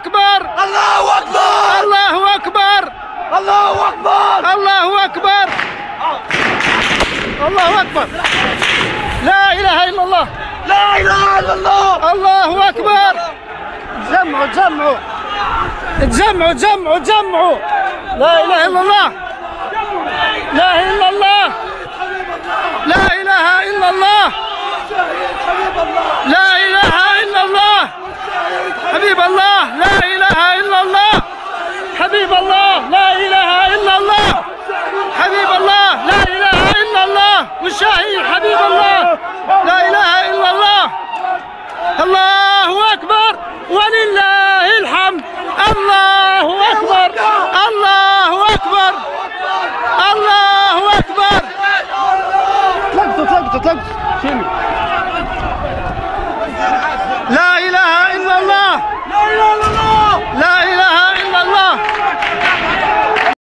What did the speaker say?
أكبر الله أكبر الله أكبر الله أكبر الله أكبر الله أكبر. لا إله إلا الله لا إله إلا الله. الله أكبر. تجمعوا تجمعوا تجمعوا تجمعوا تجمعوا. لا إله إلا الله لا إله إلا الله لا إله إلا الله لا إله إلا الله حبيب الله لا إله إلا الله حبيب الله لا إله إلا الله حبيب الله لا إله إلا الله والشهيد حبيب الله لا إله إلا الله. الله أكبر ولله